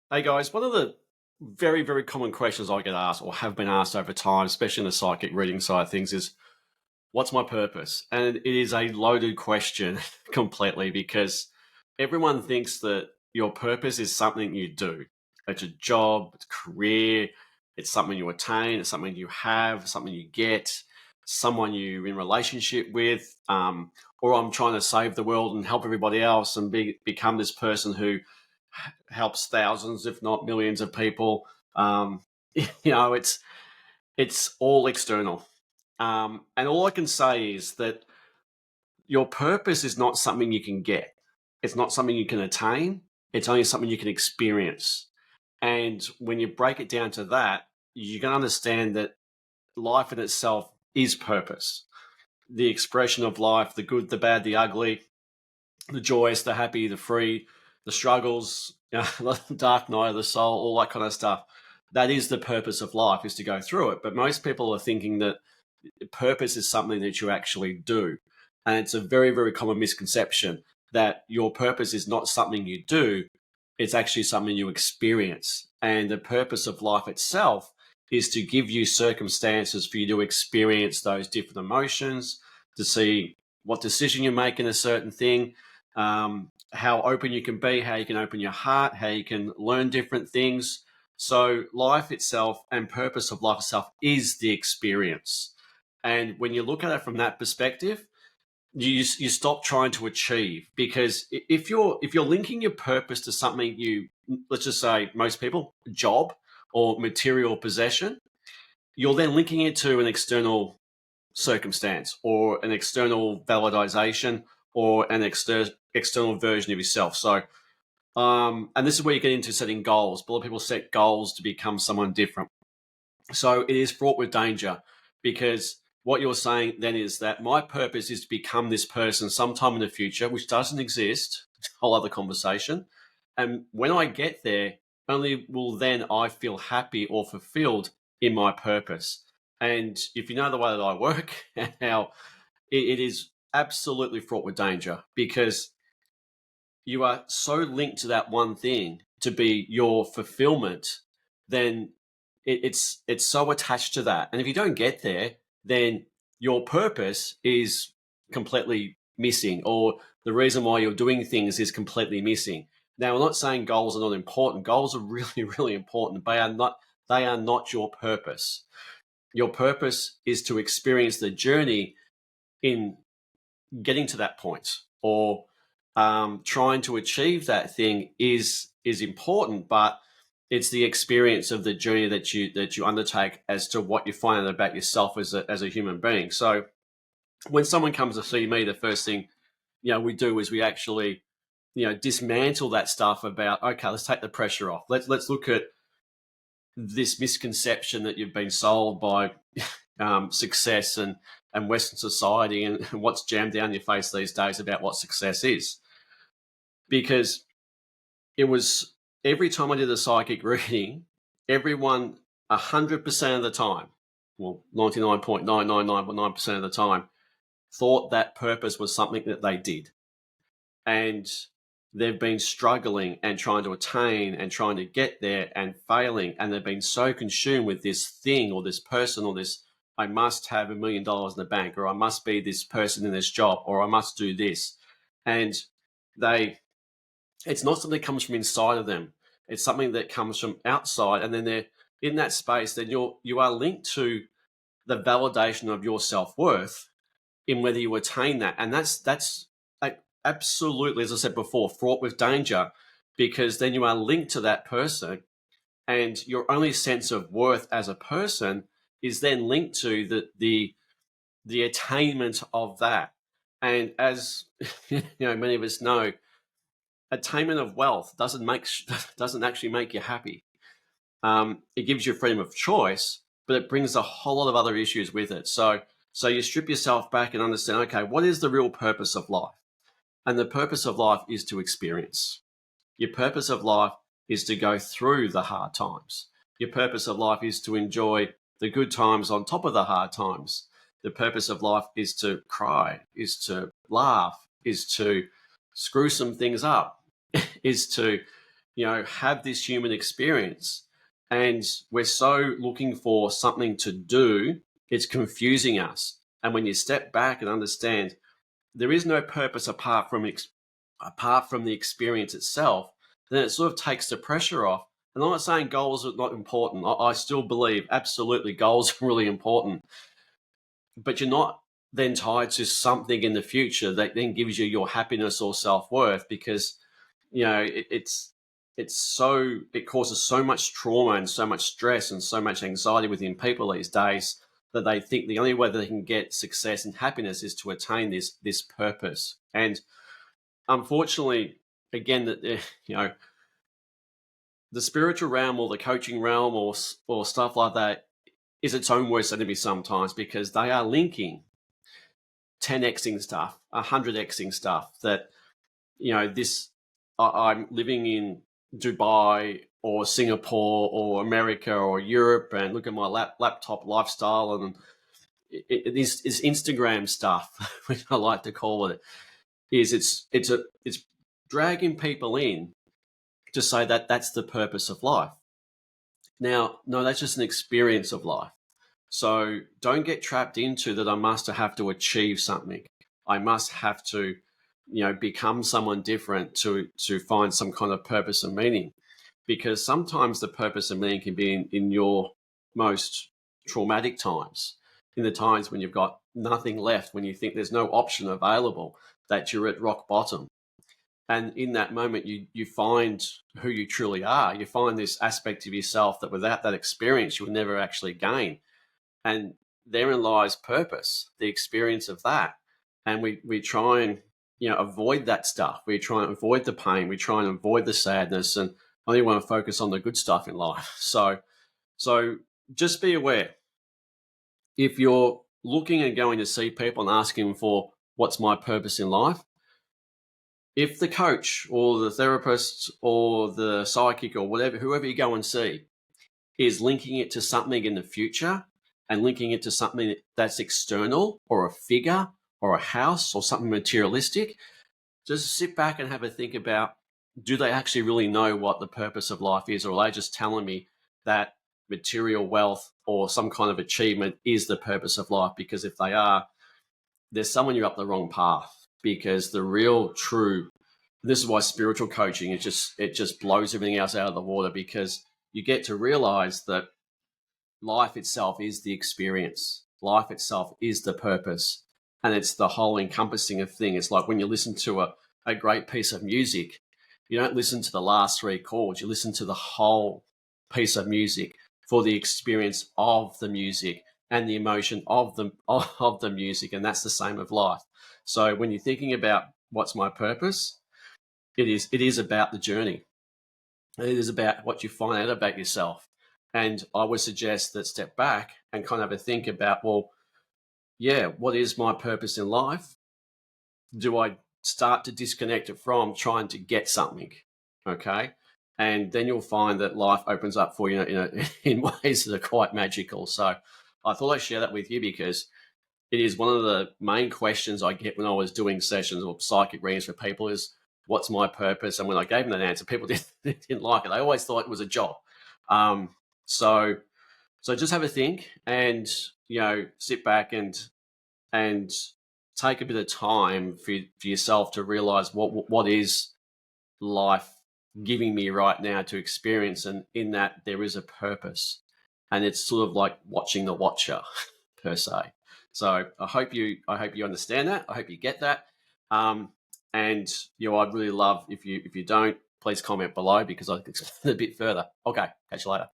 Hey guys, one of the very, very common questions I get asked or have been asked over time, especially in the psychic reading side of things, is what's my purpose? And it is a loaded question completely because everyone thinks that your purpose is something you do. It's a job, it's a career, it's something you attain, it's something you have, something you get, someone you're in relationship with, or I'm trying to save the world and help everybody else and become this person who helps thousands, if not millions, of people. Um, it's all external, and all I can say is that your purpose is not something you can get. It's not something you can attain. It's only something you can experience. And when you break it down to that, you can understand that life in itself is purpose. The expression of life, the good, the bad, the ugly, the joyous, the happy, the free, the struggles, the dark night of the soul, all that kind of stuff. That is the purpose of life, is to go through it. But most people are thinking that purpose is something that you actually do. And it's a very, very common misconception that your purpose is not something you do, it's actually something you experience. And the purpose of life itself is to give you circumstances for you to experience those different emotions, to see what decision you make in a certain thing, how open you can be, how you can open your heart, how you can learn different things. So life itself and purpose of life itself is the experience. And when you look at it from that perspective, you stop trying to achieve, because if you're linking your purpose to something you, let's just say most people, job or material possession, you're then linking it to an external circumstance or an external validation or an external version of yourself. So, and this is where you get into setting goals. A lot of people set goals to become someone different. So it is fraught with danger, because what you're saying then is that my purpose is to become this person sometime in the future, which doesn't exist. It's a whole other conversation. And when I get there, only will then I feel happy or fulfilled in my purpose. And if you know the way that I work and how it is absolutely fraught with danger, because you are so linked to that one thing to be your fulfillment, then it's so attached to that. And if you don't get there, then your purpose is completely missing, or the reason why you're doing things is completely missing. Now, I'm not saying goals are not important. Goals are really, really important. They are not your purpose. Your purpose is to experience the journey in getting to that point, or trying to achieve that thing is important, but it's the experience of the journey that you undertake as to what you find out about yourself as a human being. So when someone comes to see me, the first thing we do is we actually dismantle that stuff about, okay, let's take the pressure off. Let's look at this misconception that you've been sold by success and Western society, and what's jammed down your face these days about what success is. Because it was, every time I did a psychic reading, everyone 100% of the time, well, 99.999% of the time, thought that purpose was something that they did. And they've been struggling and trying to attain and trying to get there and failing. And they've been so consumed with this thing or this person or this, I must have $1 million in the bank, or I must be this person in this job, or I must do this. And it's not something that comes from inside of them. It's something that comes from outside. And then they're in that space, then you are linked to the validation of your self-worth in whether you attain that. And that's like absolutely, as I said before, fraught with danger, because then you are linked to that person, and your only sense of worth as a person is then linked to the attainment of that. And as many of us know, attainment of wealth doesn't actually make you happy. It gives you freedom of choice, but it brings a whole lot of other issues with it. So you strip yourself back and understand, okay, what is the real purpose of life? And the purpose of life is to experience. Your purpose of life is to go through the hard times. Your purpose of life is to enjoy the good times on top of the hard times. The purpose of life is to cry, is to laugh, is to screw some things up, is to have this human experience, and we're so looking for something to do, it's confusing us. And when you step back and understand there is no purpose apart from the experience itself, then it sort of takes the pressure off. And I'm not saying goals are not important. I still believe absolutely goals are really important, but you're not then tied to something in the future that then gives you your happiness or self-worth, because it causes so much trauma and so much stress and so much anxiety within people these days, that they think the only way that they can get success and happiness is to attain this purpose. And unfortunately, again, that the spiritual realm or the coaching realm or stuff like that is its own worst enemy sometimes, because they are linking 10xing stuff, 100xing stuff, that this I'm living in Dubai or Singapore or America or Europe, and look at my laptop lifestyle, and it is Instagram stuff, which I like to call it. It's dragging people in to say that that's the purpose of life. Now, no, that's just an experience of life. So don't get trapped into that. I must have to achieve something. I must have to, become someone different to find some kind of purpose and meaning. Because sometimes the purpose and meaning can be in your most traumatic times, in the times when you've got nothing left, when you think there's no option available, that you're at rock bottom. And in that moment, you find who you truly are. You find this aspect of yourself that without that experience, you would never actually gain. And therein lies purpose, the experience of that. And we try and avoid that stuff. We try and avoid the pain. We try and avoid the sadness, and only want to focus on the good stuff in life. So just be aware, if you're looking and going to see people and asking for what's my purpose in life, if the coach or the therapist or the psychic or whatever, whoever you go and see, is linking it to something in the future and linking it to something that's external, or a figure or a house or something materialistic, just sit back and have a think about, do they actually really know what the purpose of life is, or are they just telling me that material wealth or some kind of achievement is the purpose of life? Because if they are, there's someone you're up the wrong path. Because the real true, this is why spiritual coaching, it just blows everything else out of the water, because you get to realize that life itself is the experience. Life itself is the purpose. And it's the whole encompassing of thing. It's like when you listen to a great piece of music, you don't listen to the last three chords, you listen to the whole piece of music for the experience of the music and the emotion of the music. And that's the same of life. So when you're thinking about what's my purpose, it is about the journey. It is about what you find out about yourself. And I would suggest that step back and kind of have a think about, well, yeah, what is my purpose in life? Do I start to disconnect it from trying to get something? Okay. And then you'll find that life opens up for you in ways that are quite magical. So I thought I'd share that with you, because it is one of the main questions I get when I was doing sessions or psychic readings for people is, what's my purpose? And when I gave them that answer, people didn't like it. They always thought it was a job. So just have a think, and sit back and take a bit of time for yourself to realize what is life giving me right now to experience, and in that there is a purpose, and it's sort of like watching the watcher per se. So I hope you understand that. I hope you get that. And I'd really love if you don't, please comment below, because I can explain a bit further. Okay, catch you later.